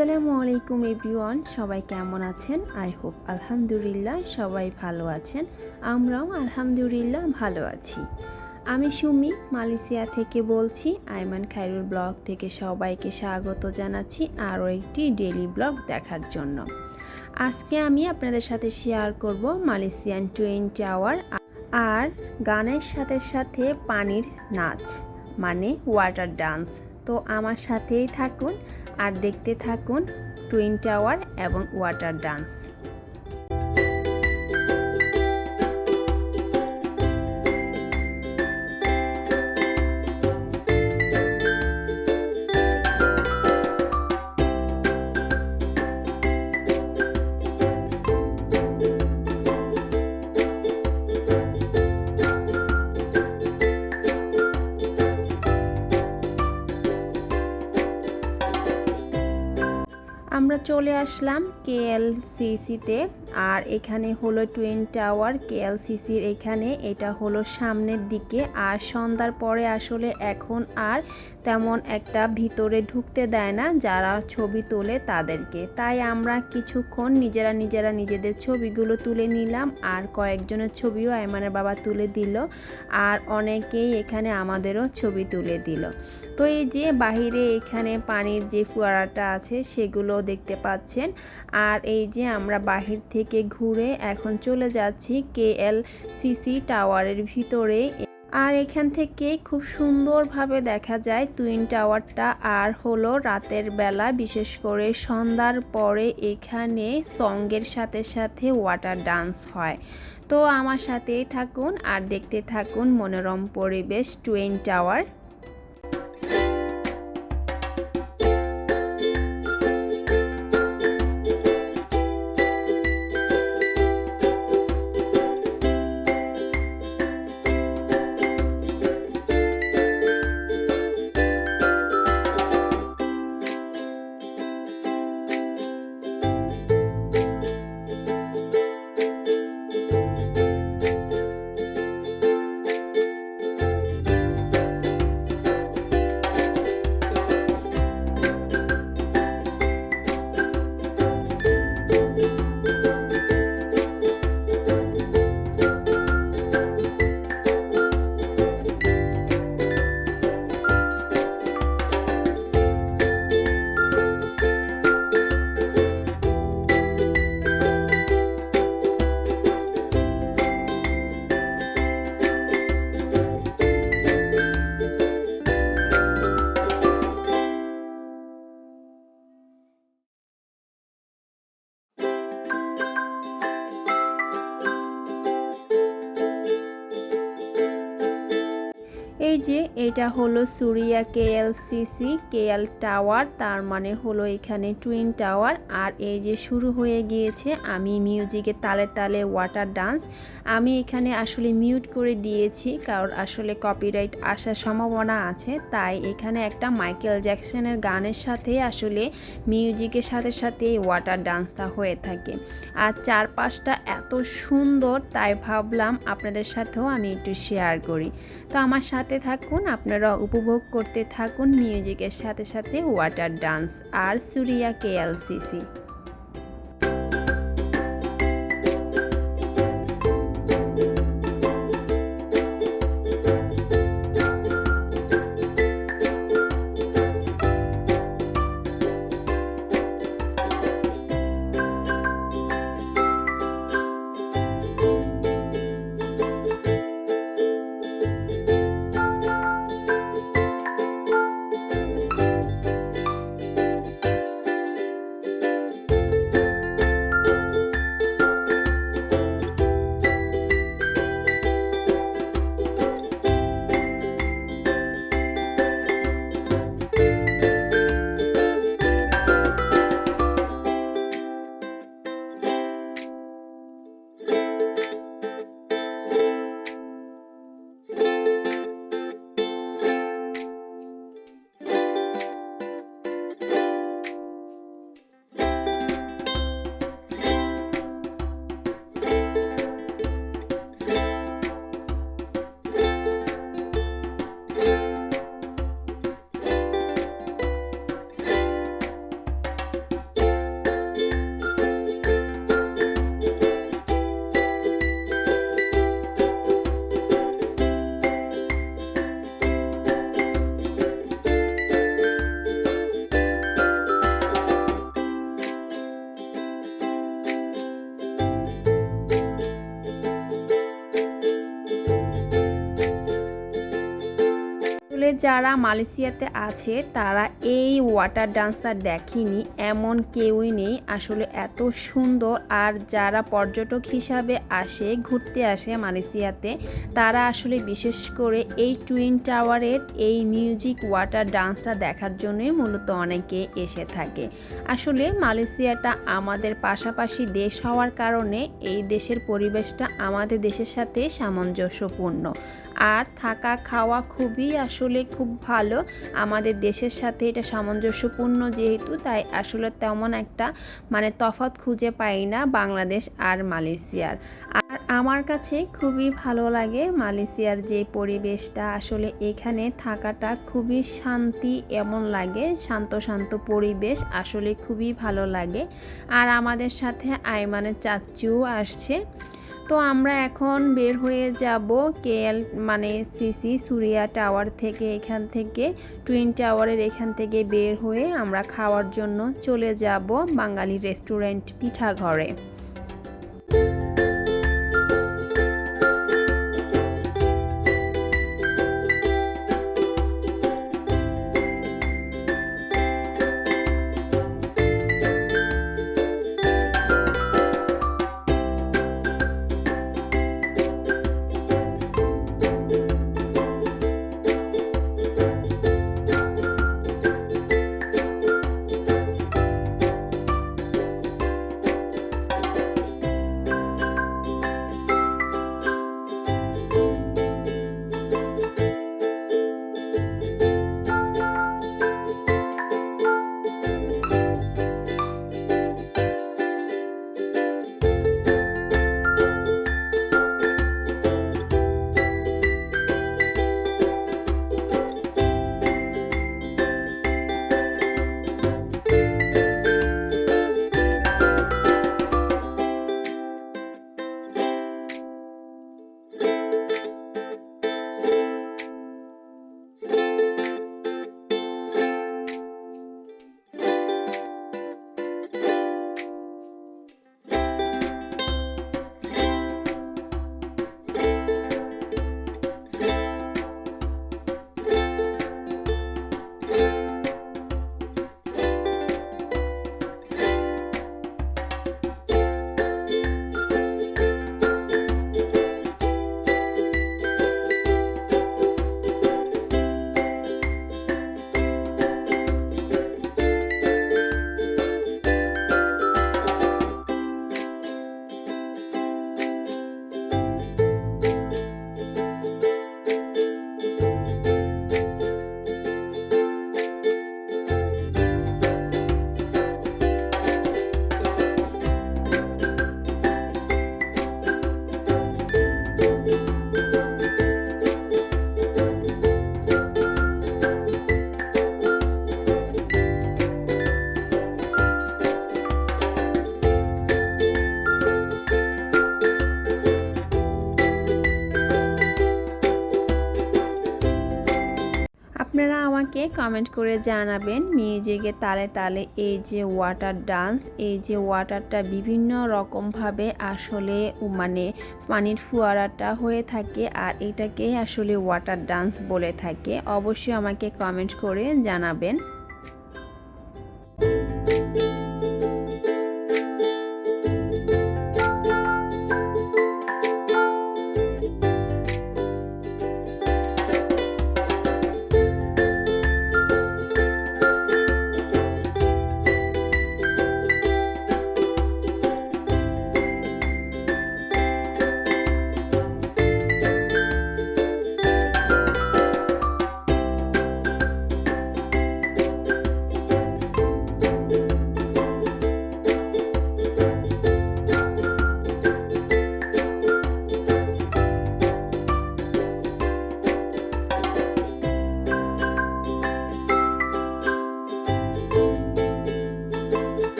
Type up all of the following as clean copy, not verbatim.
আসসালামু আলাইকুম এভরিওয়ান, সবাই কেমন আছেন? আই হোপ আলহামদুলিল্লাহ সবাই ভালো আছেন। আমরাও আলহামদুলিল্লাহ ভালো আছি। আমি সুমি মালয়েশিয়া থেকে বলছি। আইমান খায়রুল ব্লগ থেকে সবাইকে স্বাগত জানাচ্ছি আরও একটি ডেইলি ব্লগ দেখার জন্য। আজকে আমি আপনাদের সাথে শেয়ার করব মালয়েশিয়ান টুইন টাওয়ার আর গানের সাথে সাথে পানির নাচ মানে ওয়াটার ডান্স। তো আমার সাথেই থাকুন আর দেখতে থাকুন টুইন টাওয়ার এবং ওয়াটার ডান্স। আমরা চলে আসলাম কেএলসিসিতে, আর এখানে হলো টুইন টাওয়ার কেএলসিসির এখানে। এটা হলো সামনের দিকে, আর সন্ধ্যার পরে আসলে এখন আর তেমন একটা ভিতরে ঢুকতে দেয় না যারা ছবি তোলে তাদেরকে। তাই আমরা কিছুক্ষণ নিজেরা নিজেদের ছবিগুলো তুলে নিলাম, আর কয়েকজনের ছবিও আইমানের বাবা তুলে দিল, আর অনেকেই এখানে আমাদেরও ছবি তুলে দিল। তো এই যে বাহিরে এখানে পানির যে ফোয়ারাটা আছে সেগুলো দেখতে পাচ্ছেন। আর এই যে আমরা বাহির থেকে ঘুরে এখন চলে যাচ্ছি কেএলসিসি টাওয়ারের ভিতরে। আর এখান থেকে খুব সুন্দরভাবে দেখা যায় টুইন টাওয়ারটা। আর হলো রাতের বেলা, বিশেষ করে সন্ধ্যার পরে এখানে সঙ্গের সাথে সাথে ওয়াটার ডান্স হয়। তো আমার সাথেই থাকুন আর দেখতে থাকুন মনোরম পরিবেশ টুইন টাওয়ার। এই যে এটা হলো সুরিয়া কেএলসিসি কেএল টাওয়ার, তার মানে হলো এখানে টুইন টাওয়ার। আর এই যে শুরু হয়ে গিয়েছে আমি মিউজিকের তালে তালে ওয়াটার ডান্স। আমি এখানে আসলে মিউট করে দিয়েছি কারণ আসলে কপিরাইট আসার সম্ভাবনা আছে, তাই এখানে একটা মাইকেল জ্যাকসনের গানের সাথে আসলে মিউজিকের সাথে সাথে ওয়াটার ডান্সটা হয়ে থাকে। আর চারপাশটা এত সুন্দর, তাই ভাবলাম আপনাদের সাথেও আমি একটু শেয়ার করি। তো আমার সাথে থাকুন, আপনারা উপভোগ করতে থাকুন মিউজিকের সাথে সাথে ওয়াটার ডান্স আর সুরিয়া কেএলসিসি। যারা মালয়েশিয়াতে আছে তারা এই ওয়াটার ডান্সটা দেখেনি এমন কেউই নেই। আসলে এত সুন্দর, আর যারা পর্যটক হিসাবে আসে, ঘুরতে আসে মালয়েশিয়াতে, তারা আসলে বিশেষ করে এই টুইন টাওয়ারের এই মিউজিক ওয়াটার ডান্সটা দেখার জন্যই মূলত অনেকে এসে থাকে। আসলে মালয়েশিয়াটা আমাদের পাশাপাশি দেশ হওয়ার কারণে এই দেশের পরিবেশটা আমাদের দেশের সাথে সামঞ্জস্যপূর্ণ, আর থাকা খাওয়া আসলে খুব ভালো। আমাদের দেশের সাথে এটা সামঞ্জস্যপূর্ণ যেহেতু, তাই আসলে তেমন একটা তফাৎ খুঁজে পাই না বাংলাদেশ আর মালয়েশিয়ার। আর আমার কাছে খুবই ভালো লাগে মালয়েশিয়ার যে পরিবেশটা, আসলে এখানে থাকাটা খুবই শান্তি এমন লাগে, শান্ত শান্ত পরিবেশ, আসলে খুবই ভালো লাগে। আর আমাদের সাথে আইমানের চাচুও আসছে। তো আমরা এখন বের হয়ে যাব কেএল সিসি সুরিয়া টাওয়ার থেকে। এখান থেকে টুইন টাওয়ারের এখান থেকে বের হয়ে আমরা খাওয়ার জন্য চলে যাব বাঙালি রেস্টুরেন্ট পিঠাঘরে। আপনারা আমাকে কমেন্ট করে জানাবেন মিউজিকের তালে তালে এই যে ওয়াটার ডান্স, এই যে ওয়াটারটা বিভিন্ন রকমভাবে আসলে পানির ফোয়ারাটা হয়ে থাকে, আর এটাকে আসলে ওয়াটার ডান্স বলে থাকে। অবশ্যই আমাকে কমেন্ট করে জানাবেন।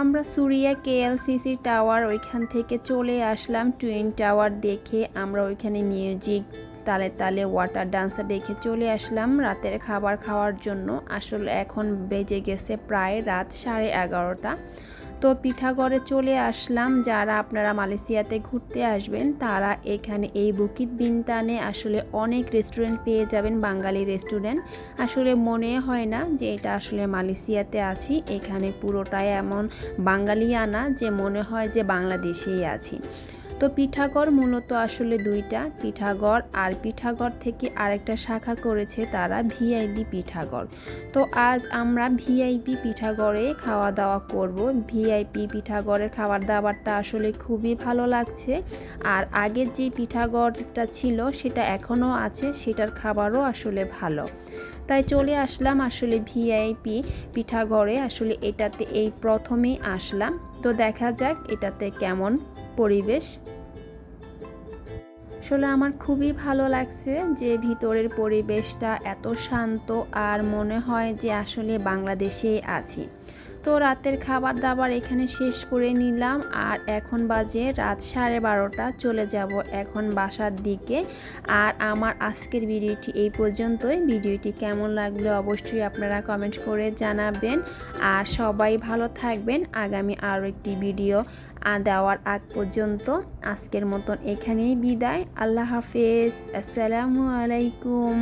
আমরা সুরিয়া কেএলসিসি টাওয়ার ওইখান থেকে চলে আসলাম টুইন টাওয়ার দেখে। আমরা ওইখানে মিউজিক তালে তালে ওয়াটার ডান্সার দেখে চলে আসলাম রাতের খাবার খাওয়ার জন্য। আসলে এখন বেজে গেছে প্রায় রাত 11:30। তো পিঠাগড়ে চলে আসলাম। যারা আপনারা মালয়েশিয়াতে ঘুরতে আসবেন তারা এখানে এই বুকিত বিনতানে আসলে অনেক রেস্টুরেন্ট পেয়ে যাবেন, বাঙালি রেস্টুরেন্ট। আসলে মনে হয় না যে এটা আসলে মালয়েশিয়াতে আছি, এখানে পুরোটাই এমন বাঙালিয়ানা যে মনে হয় যে বাংলাদেশেই আছি। তো পিঠাগড় মূলত আসলে দুইটা, পিঠাগড় আর পিঠাগড় থেকে আরেকটা শাখা করেছে তারা ভিআইপি পিঠাগড়। তো আজ আমরা ভিআইপি পিঠাগড়ে খাওয়া দাওয়া করব। ভিআইপি পিঠাগড়ের খাবার দাবারটা আসলে খুবই ভালো লাগছে। আর আগের যে পিঠাগড়টা ছিল সেটা এখনও আছে, সেটার খাবারও আসলে ভালো। তাই চলে আসলাম আসলে ভিআইপি পিঠাগড়ে। আসলে এটাতে এই প্রথমেই আসলাম, তো দেখা যাক এটাতে কেমন পরিবেশ। আসলে আমার খুবই ভালো লাগছে যে ভিতরের পরিবেশটা এত শান্ত, আর মনে হয় যে আসলে বাংলাদেশেই আছি। তো রাতের খাবার দাবার এখানে শেষ করে নিলাম, আর এখন বাজে রাত 12:30। চলে যাব এখন বাসার দিকে। আর আমার আজকের ভিডিওটি এই পর্যন্তই। ভিডিওটি কেমন লাগলো অবশ্যই আপনারা কমেন্ট করে জানাবেন। আর সবাই ভালো থাকবেন। আগামী আরও একটি ভিডিও দেওয়ার আগ পর্যন্ত আজকের মতন এখানেই বিদায়। আল্লাহ হাফেজ। আসসালামু আলাইকুম।